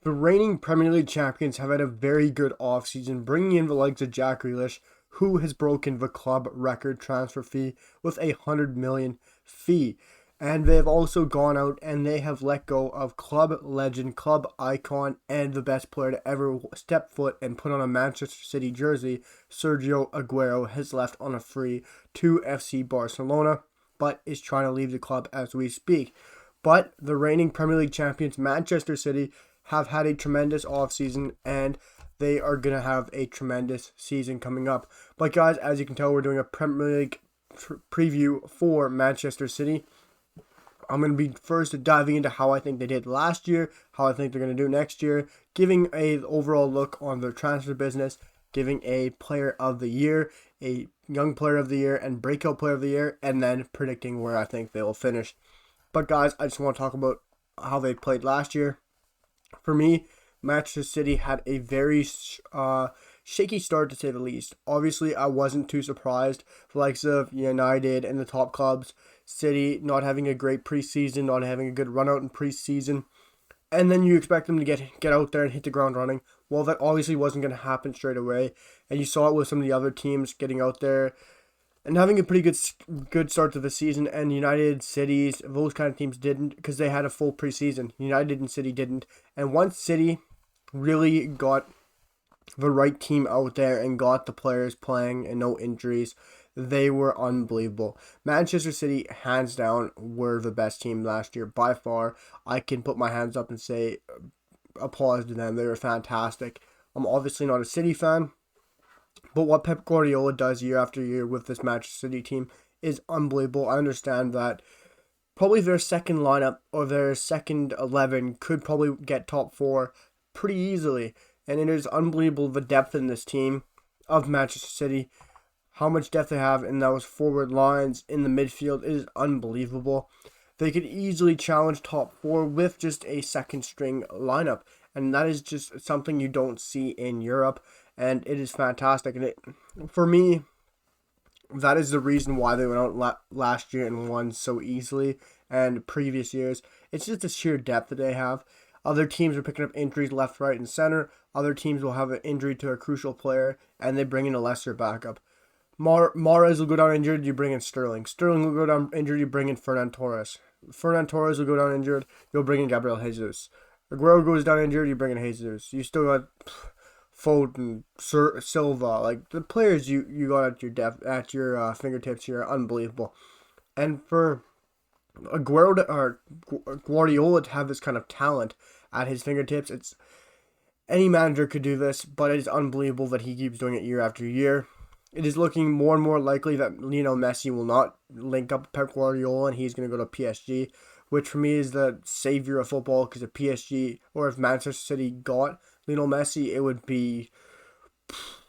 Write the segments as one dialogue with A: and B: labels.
A: The reigning Premier League champions have had a very good offseason, bringing in the likes of Jack Grealish, who has broken the club record transfer fee with a 100 million fee. And they have also gone out and they have let go of club legend, club icon, and the best player to ever step foot and put on a Manchester City jersey. Sergio Aguero has left on a free to FC Barcelona, but is trying to leave the club as we speak. But the reigning Premier League champions, Manchester City, have had a tremendous offseason, and they are going to have a tremendous season coming up. But guys, as you can tell, we're doing a Premier League preview for Manchester City. I'm going to be first diving into how I think they did last year, how I think they're going to do next year, giving a overall look on their transfer business, giving a player of the year, a young player of the year, and breakout player of the year, and then predicting where I think they will finish. But guys, I just want to talk about how they played last year. For me, Manchester City had a very shaky start, to say the least. Obviously, I wasn't too surprised. The likes of United and the top clubs, City not having a great preseason, not having a good run out in preseason, and then you expect them to get out there and hit the ground running. Well, that obviously wasn't going to happen straight away, and you saw it with some of the other teams getting out there and having a pretty good start to the season. And United, Cities, those kind of teams didn't, because they had a full preseason. United and City didn't, and once City really got the right team out there and got the players playing and no injuries, they were unbelievable. Manchester City, hands down, were the best team last year by far. I can put my hands up and say applause to them. They were fantastic. I'm obviously not a City fan, but what Pep Guardiola does year after year with this Manchester City team is unbelievable. I understand that probably their second lineup or their second 11 could probably get top 4 pretty easily. And it is unbelievable the depth in this team of Manchester City. How much depth they have in those forward lines, in the midfield, is unbelievable. They could easily challenge top 4 with just a second string lineup. And that is just something you don't see in Europe. And it is fantastic. And for me, that is the reason why they went out last year and won so easily, and previous years. It's just the sheer depth that they have. Other teams are picking up injuries left, right, and center. Other teams will have an injury to a crucial player, and they bring in a lesser backup. Mahrez will go down injured, you bring in Sterling. Sterling will go down injured, you bring in Ferran Torres. Ferran Torres will go down injured, you'll bring in Gabriel Jesus. Aguero goes down injured, you bring in Jesus. You still got Foden, Silva. Like, the players you got at your fingertips here are unbelievable. And for Guardiola to have this kind of talent at his fingertips, it's any manager could do this, but it is unbelievable that he keeps doing it year after year. It is looking more and more likely that Lionel Messi will not link up with Pep Guardiola and he's going to go to PSG, which for me is the savior of football, because if PSG or if Manchester City got Lionel Messi, it would be,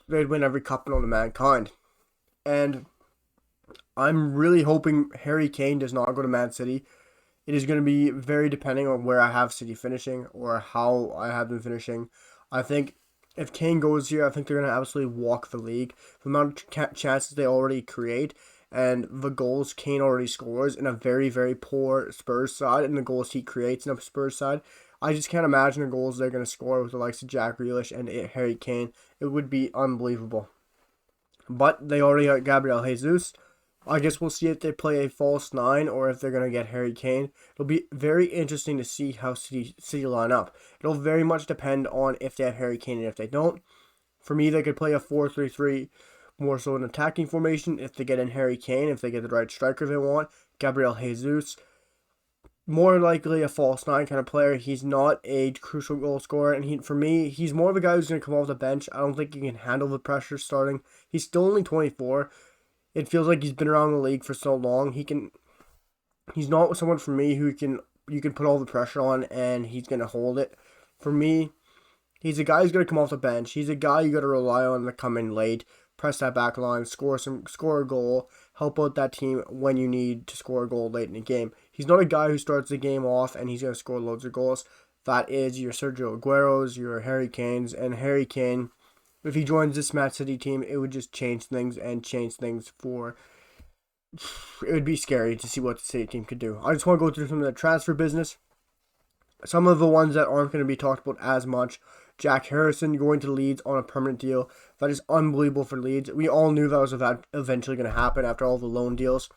A: they'd win every cup known to mankind. And I'm really hoping Harry Kane does not go to Man City. It is going to be very depending on where I have City finishing or how I have them finishing. I think if Kane goes here, I think they're going to absolutely walk the league. The amount of chances they already create and the goals Kane already scores in a very, very poor Spurs side, and the goals he creates in a Spurs side, I just can't imagine the goals they're going to score with the likes of Jack Grealish and Harry Kane. It would be unbelievable. But they already got Gabriel Jesus. I guess we'll see if they play a false 9 or if they're going to get Harry Kane. It'll be very interesting to see how City line up. It'll very much depend on if they have Harry Kane and if they don't. For me, they could play a 4-3-3, more so an attacking formation if they get in Harry Kane, if they get the right striker they want. Gabriel Jesus, more likely a false 9 kind of player. He's not a crucial goal scorer, and for me, he's more of a guy who's going to come off the bench. I don't think he can handle the pressure starting. He's still only 24. It feels like he's been around the league for so long. He's not someone for me who you can put all the pressure on and he's going to hold it. For me, he's a guy who's going to come off the bench. He's a guy you got to rely on to come in late, press that back line, score a goal, help out that team when you need to score a goal late in the game. He's not a guy who starts the game off and he's going to score loads of goals. That is your Sergio Agueros, your Harry Kanes, and Harry Kane, if he joins this Man City team, it would just change things for... It would be scary to see what the City team could do. I just want to go through some of the transfer business. Some of the ones that aren't going to be talked about as much. Jack Harrison going to Leeds on a permanent deal. That is unbelievable for Leeds. We all knew that was eventually going to happen after all the loan deals.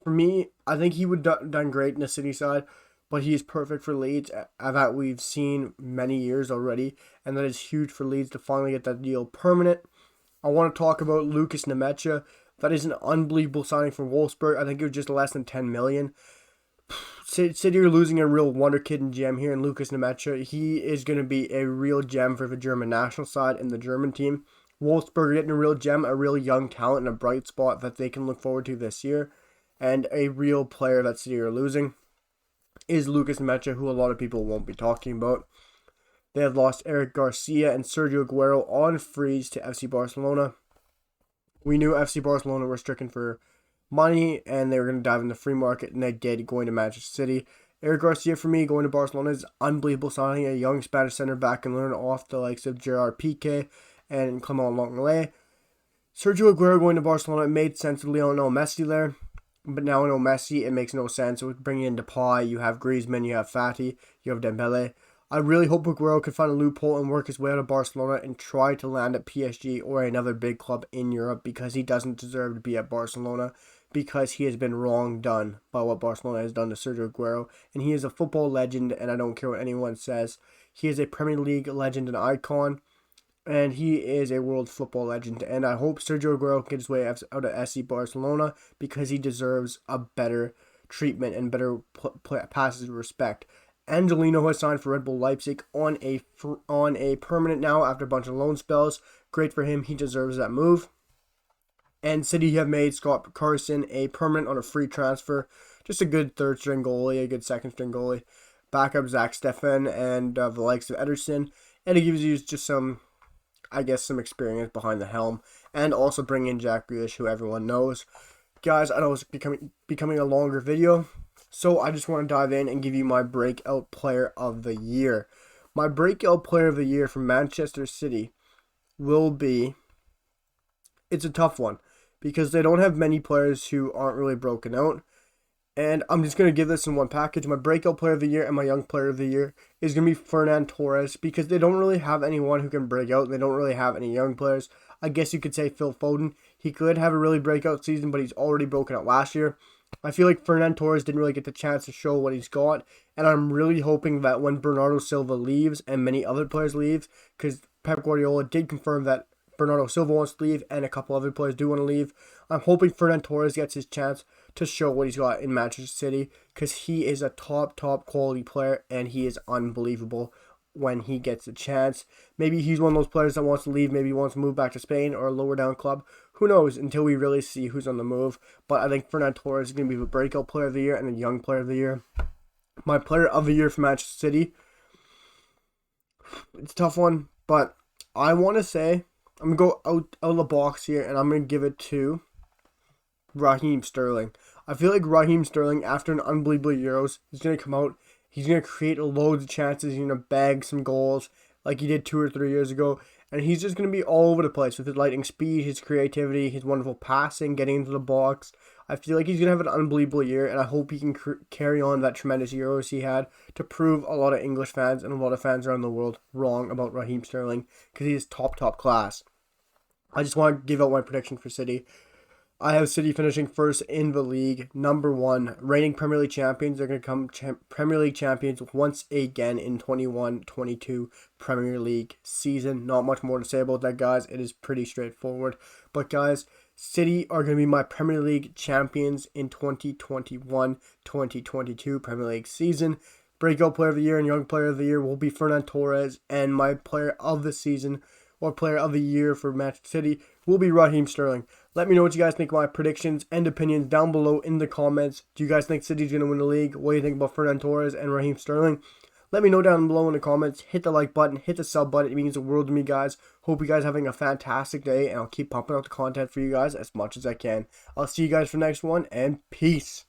A: For me, I think he would done great in the City side, but he is perfect for Leeds. That we've seen many years already, and that is huge for Leeds to finally get that deal permanent. I want to talk about Lucas Nemecha. That is an unbelievable signing from Wolfsburg. I think it was just less than 10 million. City are losing a real wonder kid and gem here in Lucas Nemecha. He is going to be a real gem for the German national side and the German team. Wolfsburg are getting a real gem, a real young talent, and a bright spot that they can look forward to this year. And a real player that City are losing is Lucas Nemecha, who a lot of people won't be talking about. They have lost Eric Garcia and Sergio Aguero on freeze to FC Barcelona. We knew FC Barcelona were stricken for money and they were going to dive in the free market, and they did, going to Manchester City. Eric Garcia, for me, going to Barcelona is unbelievable signing. A young Spanish center back and learn off the likes of Gerard Piqué and Clement Lenglet. Sergio Aguero going to Barcelona, it made sense with Lionel Messi there. But now no Messi, it makes no sense. With bringing in Depay, you have Griezmann, you have Fati, you have Dembele. I really hope Aguero can find a loophole and work his way out of Barcelona and try to land at PSG or another big club in Europe, because he doesn't deserve to be at Barcelona, because he has been wrong done by what Barcelona has done to Sergio Aguero. And he is a football legend, and I don't care what anyone says. He is a Premier League legend and icon, and he is a world football legend. And I hope Sergio Aguero can get his way out of SC Barcelona, because he deserves a better treatment and better passes of respect. Angelino has signed for Red Bull Leipzig on a permanent now after a bunch of loan spells. Great for him. He deserves that move. And City have made Scott Carson a permanent on a free transfer. Just a good third string goalie, a good second string goalie. Backup Zach Steffen and the likes of Ederson. And it gives you just some experience behind the helm. And also bring in Jack Grealish, who everyone knows. Guys, I know it's becoming a longer video, so I just want to dive in and give you my breakout player of the year. My breakout player of the year from Manchester City will be... It's a tough one, because they don't have many players who aren't really broken out. And I'm just going to give this in one package. My breakout player of the year and my young player of the year is going to be Fernan Torres, because they don't really have anyone who can break out. They don't really have any young players. I guess you could say Phil Foden. He could have a really breakout season, but he's already broken out last year. I feel like Fernan Torres didn't really get the chance to show what he's got, and I'm really hoping that when Bernardo Silva leaves and many other players leave, because Pep Guardiola did confirm that Bernardo Silva wants to leave and a couple other players do want to leave, I'm hoping Fernan Torres gets his chance to show what he's got in Manchester City, because he is a top quality player and he is unbelievable when he gets a chance. Maybe he's one of those players that wants to leave, maybe he wants to move back to Spain or a lower down club. Who knows, until we really see who's on the move. But I think Fernan Torres is going to be the breakout player of the year and the young player of the year. My player of the year for Manchester City, it's a tough one, but I want to say, I'm going to go out of the box here, and I'm going to give it to Raheem Sterling. I feel like Raheem Sterling, after an unbelievable Euros, is going to come out. He's going to create loads of chances. He's going to bag some goals like he did 2 or 3 years ago. And he's just going to be all over the place with his lightning speed, his creativity, his wonderful passing, getting into the box. I feel like he's going to have an unbelievable year, and I hope he can carry on that tremendous Euros he had to prove a lot of English fans and a lot of fans around the world wrong about Raheem Sterling, because he is top class. I just want to give out my prediction for City. I have City finishing first in the league, number 1, reigning Premier League champions. They're going to come Premier League champions once again in 21-22 Premier League season. Not much more to say about that, guys. It is pretty straightforward. But, guys, City are going to be my Premier League champions in 2021-2022 Premier League season. Breakout player of the year and young player of the year will be Fernan Torres, and my player of the season or player of the year for Manchester City will be Raheem Sterling. Let me know what you guys think of my predictions and opinions down below in the comments. Do you guys think City's going to win the league? What do you think about Fernan Torres and Raheem Sterling? Let me know down below in the comments. Hit the like button, hit the sub button. It means the world to me, guys. Hope you guys are having a fantastic day, and I'll keep pumping out the content for you guys as much as I can. I'll see you guys for the next one, and peace.